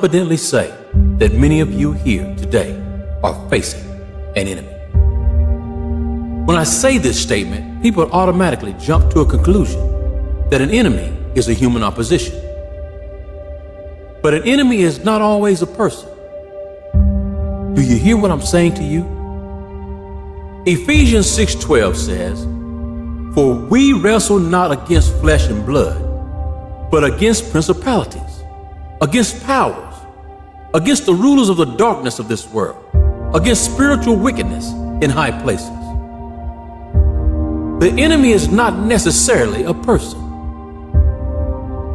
confidently say that many of you here today are facing an enemy. When I say this statement, people automatically jump to a conclusion that an enemy is a human opposition. But an enemy is not always a person. Do you hear what I'm saying to you? Ephesians 6:12 says, "For we wrestle not against flesh and blood, but against principalities, against powers, against the rulers of the darkness of this world, against spiritual wickedness in high places." The enemy is not necessarily a person.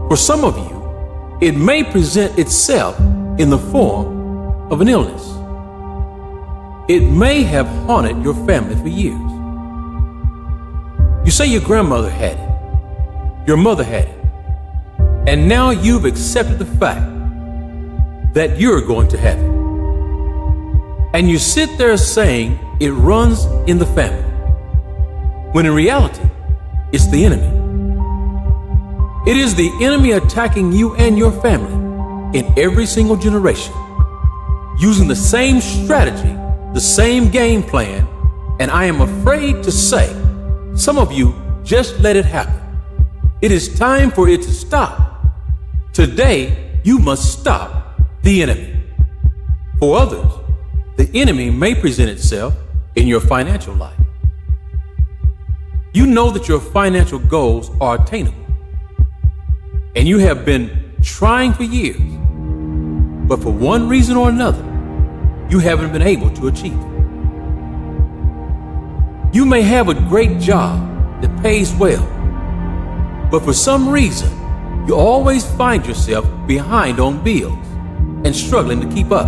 For some of you, it may present itself in the form of an illness. It may have haunted your family for years. You say your grandmother had it, your mother had it, and now you've accepted the fact that you're going to have it. And you sit there saying it runs in the family, when in reality, it's the enemy. It is the enemy attacking you and your family in every single generation, using the same strategy, the same game plan, and I am afraid to say, some of you just let it happen. It is time for it to stop. Today, you must stop the enemy. For others, the enemy may present itself in your financial life. You know that your financial goals are attainable, and you have been trying for years, but for one reason or another, you haven't been able to achieve it. You may have a great job that pays well, but for some reason, you always find yourself behind on bills and struggling to keep up.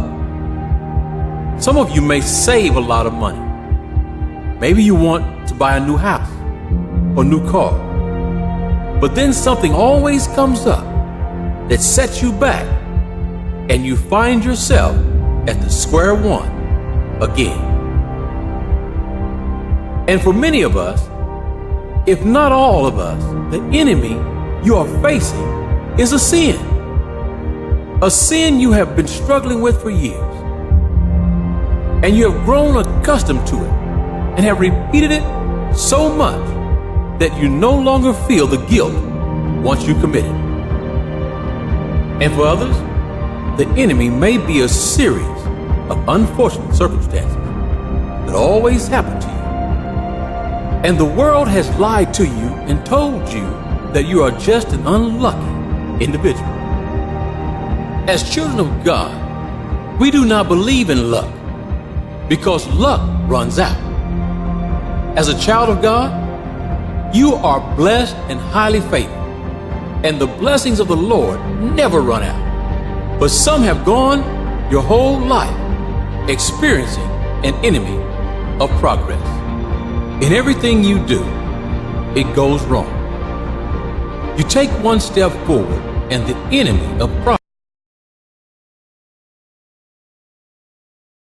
Some of you may save a lot of money. Maybe you want to buy a new house or new car, but then something always comes up that sets you back, and you find yourself at the square one again. And for many of us, if not all of us, the enemy you are facing is a sin. A sin you have been struggling with for years. And you have grown accustomed to it and have repeated it so much that you no longer feel the guilt once you commit it. And for others, the enemy may be a series of unfortunate circumstances that always happen to you. And the world has lied to you and told you that you are just an unlucky individual. As children of God, we do not believe in luck because luck runs out. As a child of God, you are blessed and highly favored, and the blessings of the Lord never run out. But some have gone your whole life experiencing an enemy of progress. In everything you do, it goes wrong. You take one step forward, and the enemy of progress